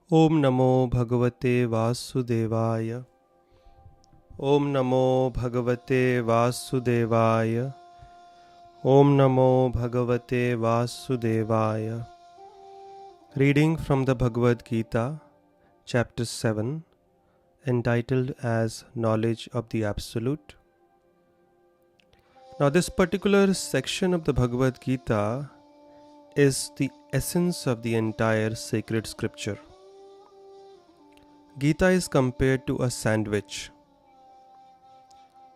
Om Namo Bhagavate Vasudevaya. Om Namo Bhagavate Vasudevaya. Om Namo Bhagavate Vasudevaya. Reading from the Bhagavad Gita, chapter 7, entitled as Knowledge of the Absolute. Now, this particular section of the Bhagavad Gita is the essence of the entire sacred scripture. Gita is compared to a sandwich.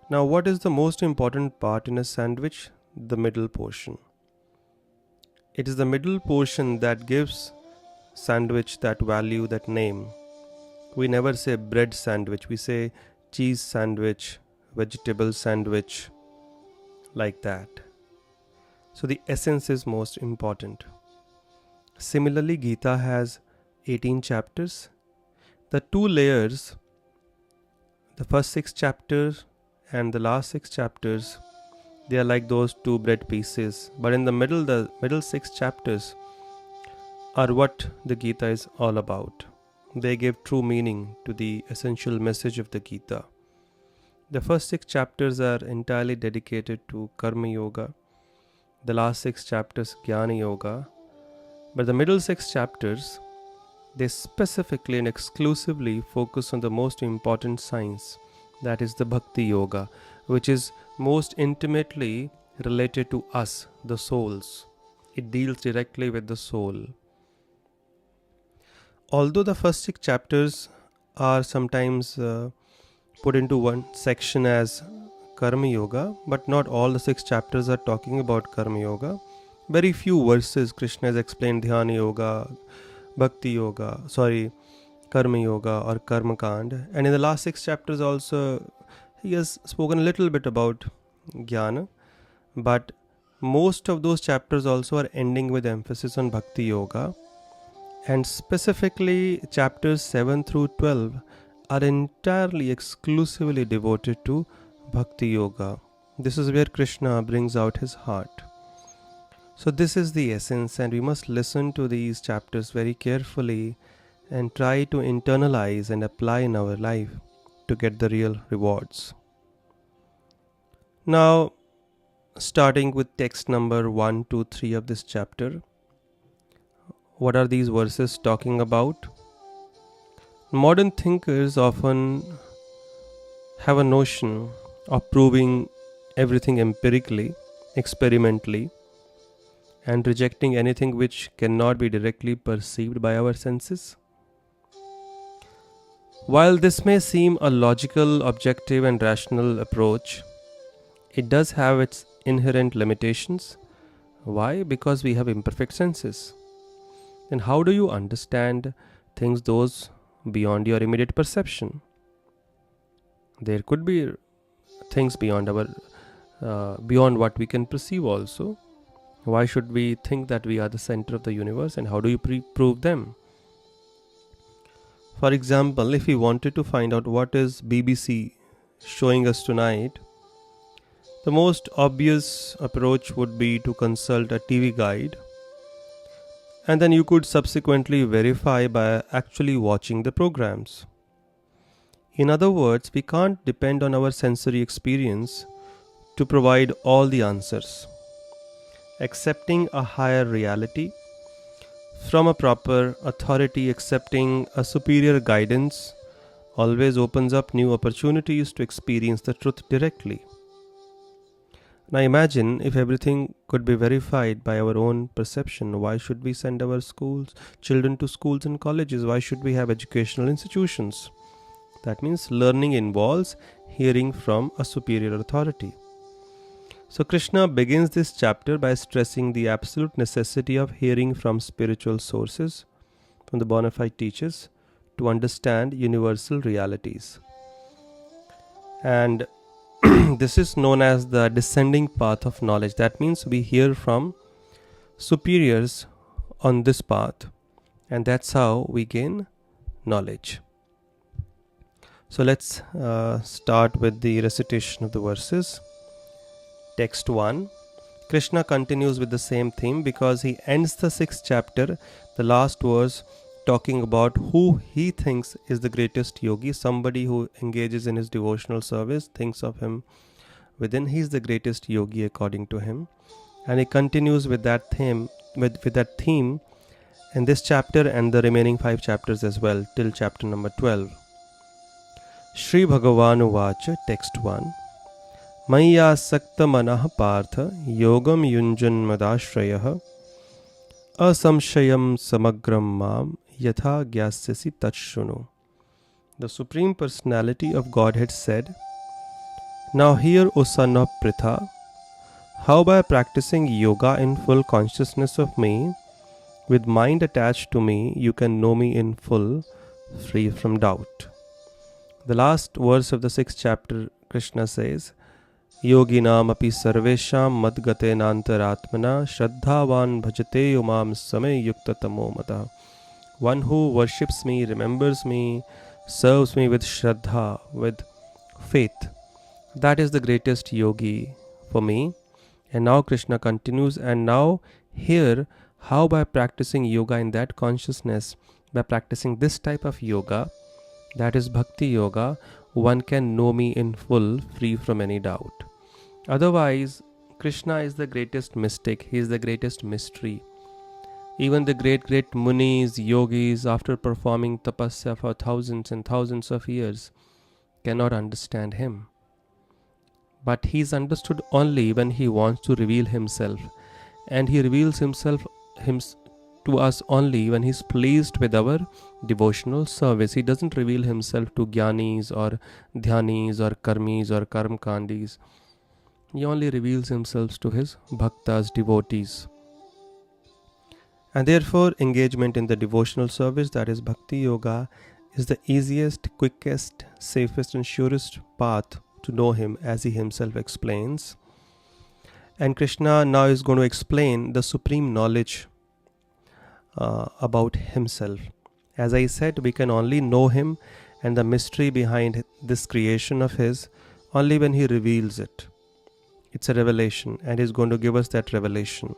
Now, what is the most important part in a sandwich? The middle portion. It is the middle portion that gives sandwich that value, that name. We never say bread sandwich, we say cheese sandwich, vegetable sandwich, like that. So the essence is most important. Similarly, Gita has 18 chapters. The two layers, the first 6 chapters and the last 6 chapters, they are like those two bread pieces. But in the middle 6 chapters are what the Gita is all about. They give true meaning to the essential message of the Gita. The first 6 chapters are entirely dedicated to Karma Yoga. The last 6 chapters, Jnana Yoga. But the middle 6 chapters, they specifically and exclusively focus on the most important science, that is the Bhakti Yoga, which is most intimately related to us, the souls. It deals directly with the soul. Although the first 6 chapters are sometimes put into one section as Karma Yoga, but not all the 6 chapters are talking about Karma Yoga. Very few verses Krishna has explained Dhyana Yoga, Bhakti Yoga, Karma Yoga or Karma Kand. And in the last 6 chapters also, he has spoken a little bit about Jnana. But most of those chapters also are ending with emphasis on Bhakti Yoga. And specifically, chapters 7 through 12 are entirely exclusively devoted to Bhakti Yoga. This is where Krishna brings out his heart. So this is the essence, and we must listen to these chapters very carefully and try to internalize and apply in our life to get the real rewards. Now, starting with text number 1, 2, 3 of this chapter, what are these verses talking about? Modern thinkers often have a notion of proving everything empirically, experimentally, and rejecting anything which cannot be directly perceived by our senses. While this may seem a logical, objective, and rational approach, it does have its inherent limitations. Why? Because we have imperfect senses. Then how do you understand things those beyond your immediate perception? There could be things beyond what we can perceive also. Why should we think that we are the center of the universe, and how do you prove them? For example, if we wanted to find out what is BBC showing us tonight, the most obvious approach would be to consult a TV guide, and then you could subsequently verify by actually watching the programs. In other words, we can't depend on our sensory experience to provide all the answers. Accepting a higher reality from a proper authority, accepting a superior guidance, always opens up new opportunities to experience the truth directly. Now imagine if everything could be verified by our own perception. Why should we send our children to schools and colleges? Why should we have educational institutions? That means learning involves hearing from a superior authority. So Krishna begins this chapter by stressing the absolute necessity of hearing from spiritual sources, from the bona fide teachers, to understand universal realities. And this is known as the descending path of knowledge. That means we hear from superiors on this path, and that's how we gain knowledge. So let's start with the recitation of the verses. Text 1. Krishna continues with the same theme because he ends the 6th chapter, the last verse, talking about who he thinks is the greatest yogi, somebody who engages in his devotional service, thinks of him within. He is the greatest yogi according to him. And he continues with that theme, with that theme in this chapter and the remaining 5 chapters as well, till chapter number 12. Shri Bhagavan Uvacha, text 1. Maya sakta manah partha yogam yunjan madashrayah asamshayam samagram mam yatha gyasyasi tachshunu. The Supreme Personality of Godhead said, "Now hear, O son of Pritha, how by practicing yoga in full consciousness of me, with mind attached to me, you can know me in full, free from doubt." The last verse of the 6th chapter, Krishna says, Yoginam api sarvesham madgatenantaratmana shraddhavan bhajate umam samay yuktatamo mata. One who worships me, remembers me, serves me with shraddha, with faith. That is the greatest yogi for me. And now Krishna continues, and now here, how by practicing yoga in that consciousness, by practicing this type of yoga, that is bhakti yoga, one can know me in full, free from any doubt. Otherwise, Krishna is the greatest mystic, he is the greatest mystery. Even the great munis, yogis, after performing tapasya for thousands and thousands of years, cannot understand him. But he is understood only when he wants to reveal himself. And he reveals himself to us only when he is pleased with our devotional service. He doesn't reveal himself to jnanis or dhyanis or karmis or karmkandis. He only reveals himself to his bhaktas, devotees. And therefore, engagement in the devotional service, that is bhakti yoga, is the easiest, quickest, safest and surest path to know him, as he himself explains. And Krishna now is going to explain the supreme knowledge about himself. As I said, we can only know him and the mystery behind this creation of his only when he reveals it. It's a revelation, and he's going to give us that revelation.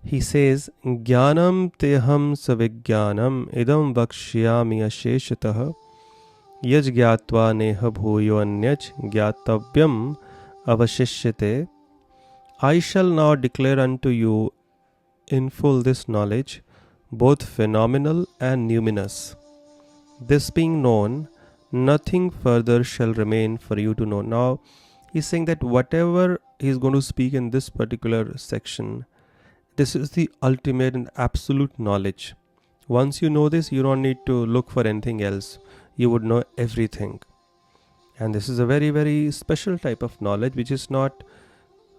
He says, Jnanam teham savijnanam idam vakshyami asheshatah yaj gyatva neha bhuyo anyaj gyatavyam avashishyate. I shall now declare unto you in full this knowledge, both phenomenal and numinous. This being known, nothing further shall remain for you to know. Now, he's saying that whatever he's going to speak in this particular section, this is the ultimate and absolute knowledge. Once you know this, you don't need to look for anything else. You would know everything. And this is a very, very special type of knowledge which is not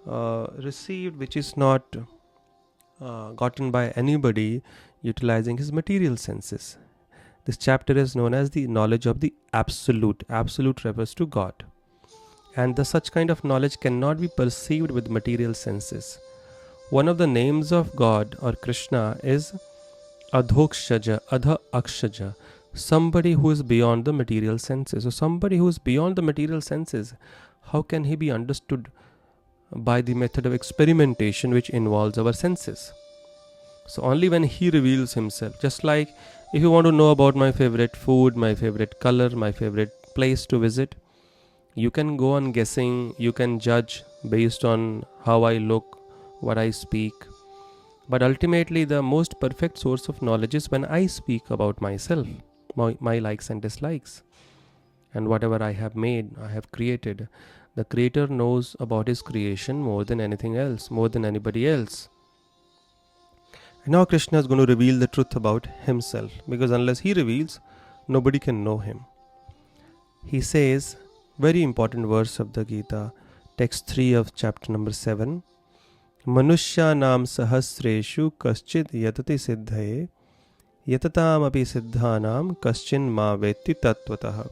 received, which is not gotten by anybody utilizing his material senses. This chapter is known as the knowledge of the absolute. Absolute refers to God. And such kind of knowledge cannot be perceived with material senses. One of the names of God or Krishna is Adhokshaja, Adha Akshaja, somebody who is beyond the material senses. So somebody who is beyond the material senses, how can he be understood by the method of experimentation which involves our senses? So only when he reveals himself. Just like if you want to know about my favorite food, my favorite color, my favorite place to visit, you can go on guessing, you can judge based on how I look, what I speak. But ultimately the most perfect source of knowledge is when I speak about myself, my likes and dislikes, and whatever I have made, I have created. The Creator knows about his creation more than anything else, more than anybody else. And now Krishna is going to reveal the truth about himself, because unless he reveals, nobody can know him. He says, very important verse of the Gita, text 3 of chapter number 7, Manushyanam sahasreshu kaschid yatati siddhaye yatatam api siddhanam kaschin ma vetti tattvataha.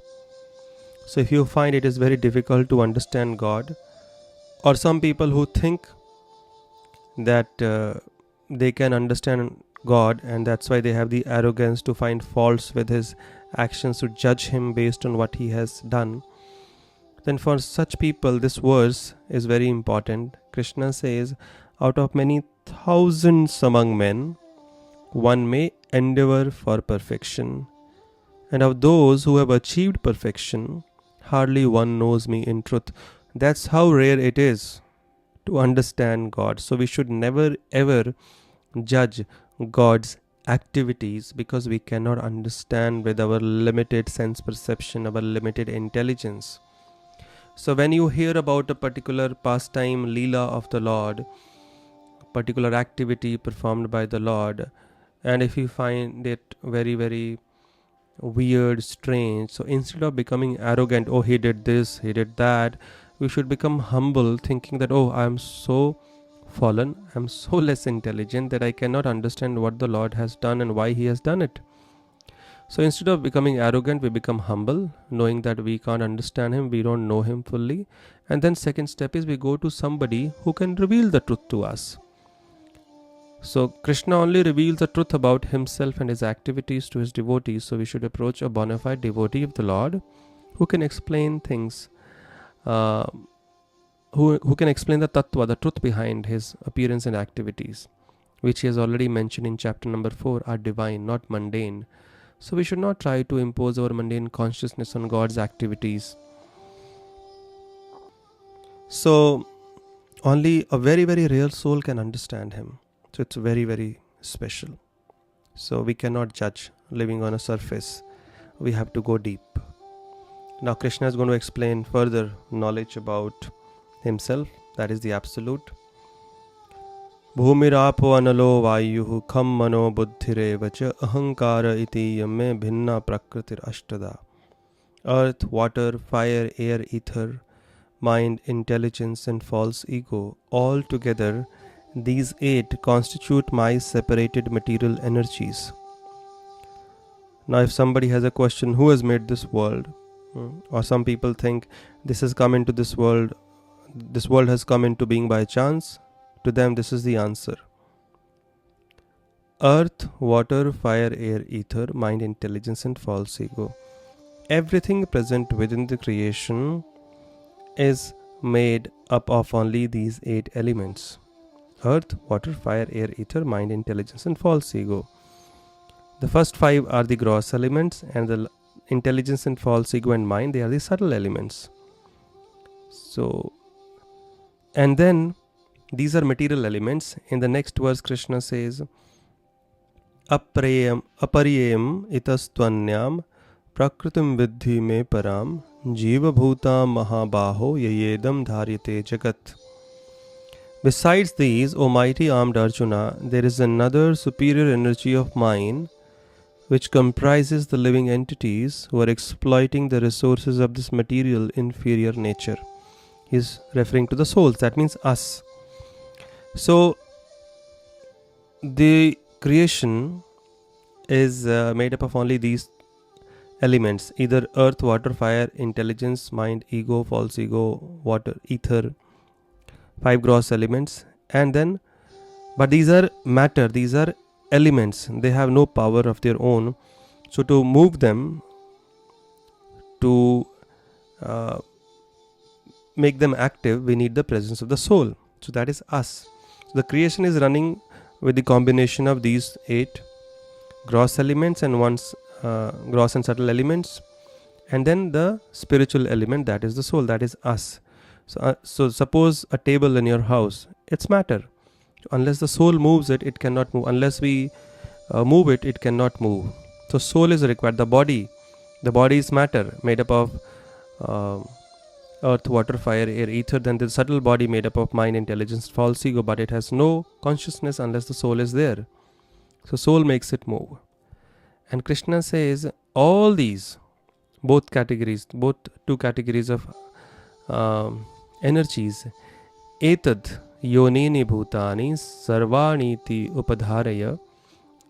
So if you find it is very difficult to understand God, or some people who think that they can understand God and that's why they have the arrogance to find faults with his actions, to judge him based on what he has done, then for such people this verse is very important. Krishna says, out of many thousands among men, one may endeavor for perfection, and of those who have achieved perfection, hardly one knows me in truth. That's how rare it is to understand God. So we should never ever judge God's activities because we cannot understand with our limited sense perception, our limited intelligence. So when you hear about a particular pastime, Leela of the Lord, particular activity performed by the Lord, and if you find it very, very weird, strange, so instead of becoming arrogant, oh, he did this, he did that, we should become humble, thinking that, oh, I am so fallen, I am so less intelligent that I cannot understand what the Lord has done and why he has done it. So instead of becoming arrogant, we become humble, knowing that we can't understand him, we don't know him fully. And then second step is we go to somebody who can reveal the truth to us. So Krishna only reveals the truth about himself and his activities to his devotees. So we should approach a bona fide devotee of the Lord who can explain things, who can explain the tattva, the truth behind his appearance and activities, which he has already mentioned in chapter number 4, are divine, not mundane. So we should not try to impose our mundane consciousness on God's activities. So only a very, very real soul can understand him. So it's very, very special. So we cannot judge living on a surface. We have to go deep. Now Krishna is going to explain further knowledge about himself. That is the absolute. Bhumirapo analo vayuhu kham mano buddhire vacha ahankara iti yamme bhinna prakritir ashtada. Earth, water, fire, air, ether, mind, intelligence and false ego, all together these 8 constitute my separated material energies. Now if somebody has a question, who has made this world? Or some people think this has come into this world has come into being by chance. To them this is the answer. Earth, water, fire, air, ether, mind, intelligence and false ego. Everything present within the creation is made up of only these 8 elements. Earth, water, fire, air, ether, mind, intelligence and false ego. The first 5 are the gross elements, and the intelligence and false ego and mind, they are the subtle elements. So, and then these are material elements. In the next verse Krishna says, Apariyam itastvanyam prakritim vidhi me param jiva bhuta mahabaho yayedam dharyate jagat. Besides these, O mighty armed Arjuna, there is another superior energy of mine which comprises the living entities who are exploiting the resources of this material inferior nature. He is referring to the souls, that means us. So, the creation is made up of only these elements, either earth, water, fire, intelligence, mind, ego, false ego, water, ether, 5 gross elements. And then, but these are matter, these are elements, they have no power of their own. So to move them, to make them active, we need the presence of the soul. So that is us. So the creation is running with the combination of these 8 gross elements and gross and subtle elements, and then the spiritual element, that is the soul, that is us. So suppose a table in your house, it's matter. Unless the soul moves it, it cannot move. Unless we move it, it cannot move. So soul is required. The body is matter, made up of earth, water, fire, air, ether. Then the subtle body made up of mind, intelligence, false ego, but it has no consciousness unless the soul is there. So soul makes it move. And Krishna says all these, both two categories of energies, etad yonini bhutani sarvaniti upadharaya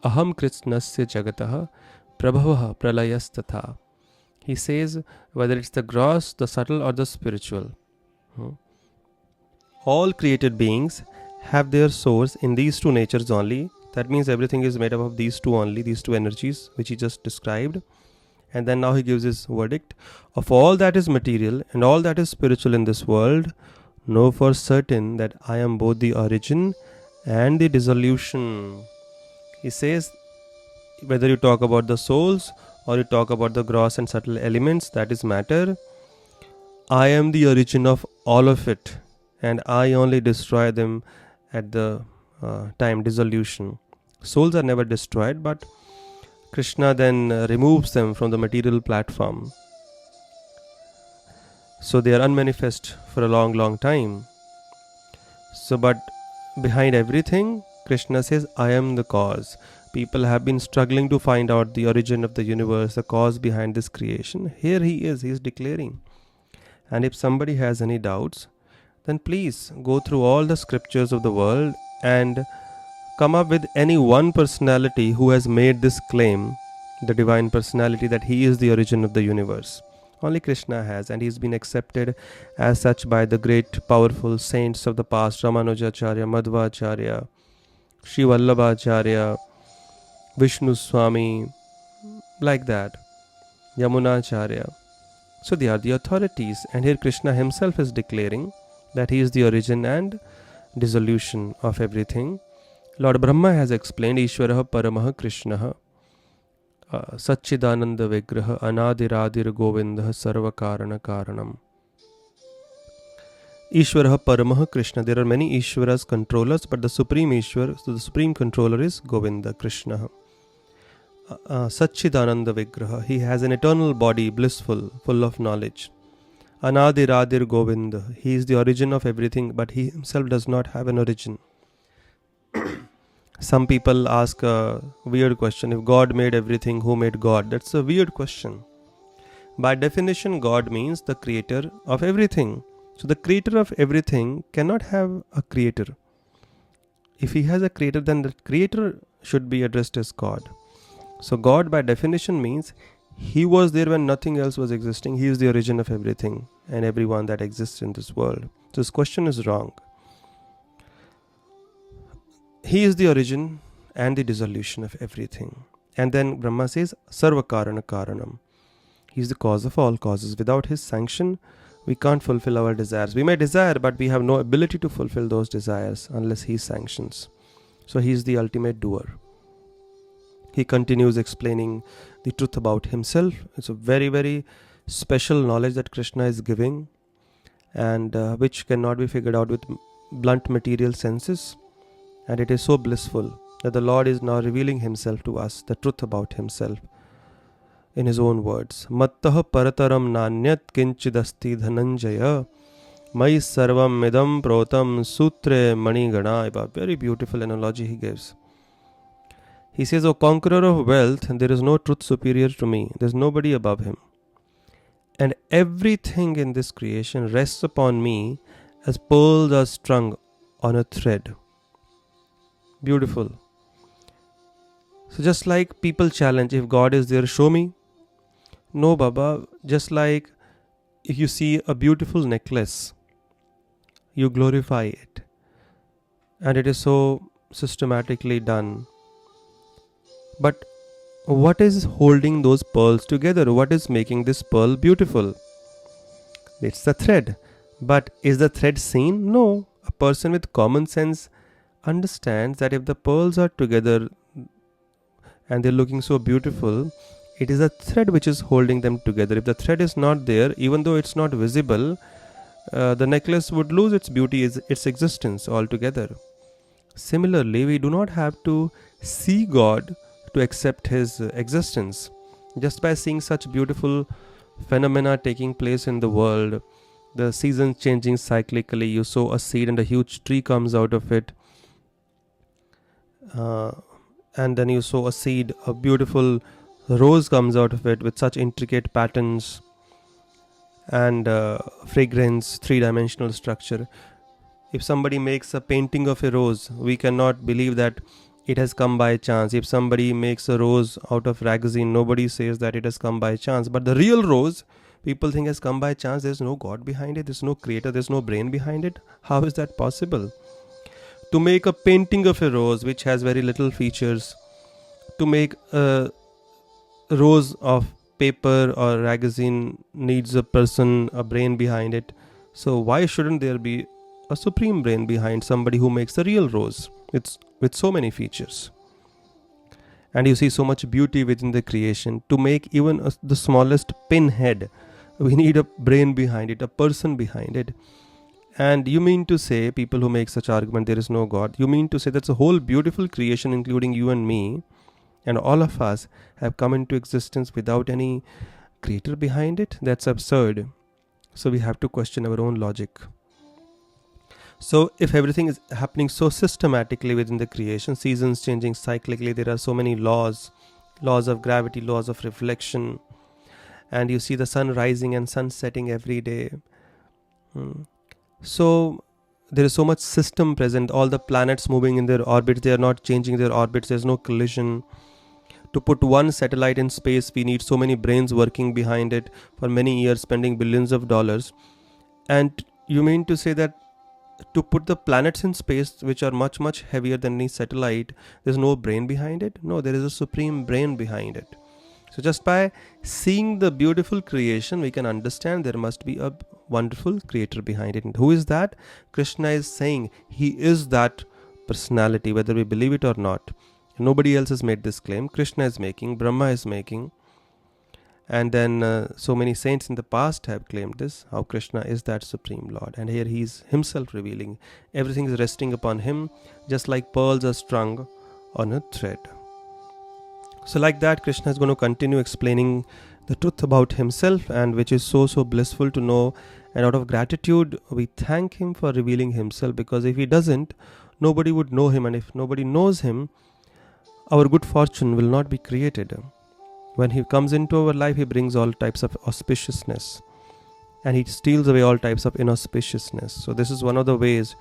aham krishnasya jagatah prabhavah pralayastatha. He says whether it's the gross, the subtle or the spiritual, all created beings have their source in these 2 natures only. That means everything is made up of these 2 only, these 2 energies which he just described. And then now he gives his verdict. Of all that is material and all that is spiritual in this world, know for certain that I am both the origin and the dissolution. He says, whether you talk about the souls or you talk about the gross and subtle elements, that is matter, I am the origin of all of it, and I only destroy them at the time dissolution. Souls are never destroyed, but Krishna then removes them from the material platform. So they are unmanifest for a long, long time. So, but behind everything, Krishna says, I am the cause. People have been struggling to find out the origin of the universe, the cause behind this creation. Here he is declaring. And if somebody has any doubts, then please go through all the scriptures of the world and come up with any one personality who has made this claim, the divine personality, that he is the origin of the universe. Only Krishna has, and he's been accepted as such by the great powerful saints of the past, Ramanujacharya, Madhvacharya, Sri Vallabhacharya, Vishnu Swami, like that, Yamunacharya. So they are the authorities, and here Krishna himself is declaring that he is the origin and dissolution of everything. Lord Brahma has explained, Ishvaraha Paramaha Krishnaha Satchidananda Vigraha Anadiradir Govindaha Sarva Karana Karanam. Ishvaraha Paramaha Krishna. There are many Ishvaras, controllers, but the supreme Ishwar, so the supreme controller is Govinda, Krishna. Satchidananda Vigraha. He has an eternal body, blissful, full of knowledge. Anadiradir Govinda. He is the origin of everything, but he himself does not have an origin. Some people ask a weird question. If God made everything, who made God? That's a weird question. By definition, God means the creator of everything. So the creator of everything cannot have a creator. If he has a creator, then the creator should be addressed as God. So God by definition means he was there when nothing else was existing. He is the origin of everything and everyone that exists in this world. So this question is wrong. He is the origin and the dissolution of everything. And then Brahma says, Sarva Karana Karanam. He is the cause of all causes. Without his sanction, we can't fulfill our desires. We may desire, but we have no ability to fulfill those desires unless he sanctions. So he is the ultimate doer. He continues explaining the truth about himself. It's a very, very special knowledge that Krishna is giving, and which cannot be figured out with blunt material senses. And it is so blissful that the Lord is now revealing himself to us, the truth about himself, in his own words. Mattaha parataram nanyat kinchidasti dhananjaya mai sarvam midam protam sutre mani ganaiva. Very beautiful analogy he gives. He says, O conqueror of wealth, there is no truth superior to me. There is nobody above him. And everything in this creation rests upon me as pearls are strung on a thread. Beautiful. So just like people challenge, if God is there, show me. No, Baba. Just like if you see a beautiful necklace, you glorify it. And it is so systematically done. But what is holding those pearls together? What is making this pearl beautiful? It's the thread. But is the thread seen? No. A person with common sense understands that if the pearls are together and they're looking so beautiful, it is a thread which is holding them together. If the thread is not there, even though it's not visible, the necklace would lose its beauty, its existence altogether. Similarly, we do not have to see God to accept his existence. Just by seeing such beautiful phenomena taking place in the world, the seasons changing cyclically, you sow a seed and a huge tree comes out of it, and then you sow a seed, a beautiful rose comes out of it with such intricate patterns and fragrance, three-dimensional structure. If somebody makes a painting of a rose, we cannot believe that it has come by chance. If somebody makes a rose out of ragazine, nobody says that it has come by chance. But the real rose, people think has come by chance. There's no God behind it. There's no creator. There's no brain behind it. How is that possible? To make a painting of a rose which has very little features, to make a rose of paper or ragazine needs a person, a brain behind it. So why shouldn't there be a supreme brain behind somebody who makes a real rose? It's with so many features. And you see so much beauty within the creation. To make even the smallest pinhead, we need a brain behind it, a person behind it. And you mean to say, people who make such argument, there is no God, you mean to say that's a whole beautiful creation, including you and me, and all of us, have come into existence without any creator behind it? That's absurd. So we have to question our own logic. So if everything is happening so systematically within the creation, seasons changing cyclically, there are so many laws of gravity, laws of reflection, and you see the sun rising and sun setting every day. So there is so much system present, all the planets moving in their orbits, they are not changing their orbits, there's no collision. To put one satellite in space, we need so many brains working behind it for many years, spending billions of dollars. And you mean to say that to put the planets in space, which are much, much heavier than any satellite, there's no brain behind it? No, there is a supreme brain behind it. So just by seeing the beautiful creation, we can understand there must be a wonderful creator behind it. And who is that? Krishna is saying he is that personality, whether we believe it or not. Nobody else has made this claim. Krishna is making, Brahma is making. And then so many saints in the past have claimed this, how Krishna is that supreme Lord. And here he is himself revealing. Everything is resting upon him, just like pearls are strung on a thread. So like that, Krishna is going to continue explaining the truth about himself, and which is so blissful to know. And out of gratitude, we thank him for revealing himself, because if he doesn't, nobody would know him. And if nobody knows him, our good fortune will not be created. When he comes into our life, he brings all types of auspiciousness, and he steals away all types of inauspiciousness. So this is one of the ways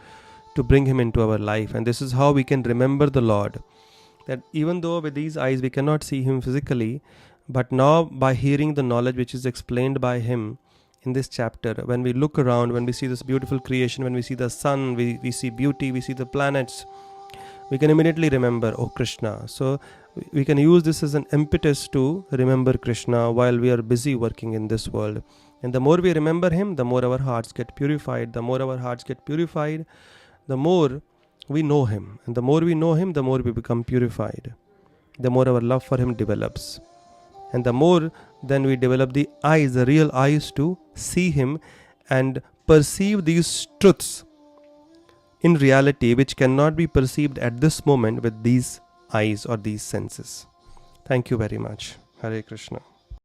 to bring him into our life. And this is how we can remember the Lord, that even though with these eyes we cannot see him physically, but now by hearing the knowledge which is explained by him in this chapter, when we look around, when we see this beautiful creation, when we see the sun, we see beauty, we see the planets, we can immediately remember, oh, Krishna. So we can use this as an impetus to remember Krishna while we are busy working in this world. And the more we remember him, the more our hearts get purified. The more our hearts get purified, the more we know him. And the more we know him, the more we become purified. The more our love for him develops. And the more then we develop the eyes, the real eyes, to see him and perceive these truths in reality, which cannot be perceived at this moment with these eyes or these senses. Thank you very much. Hare Krishna.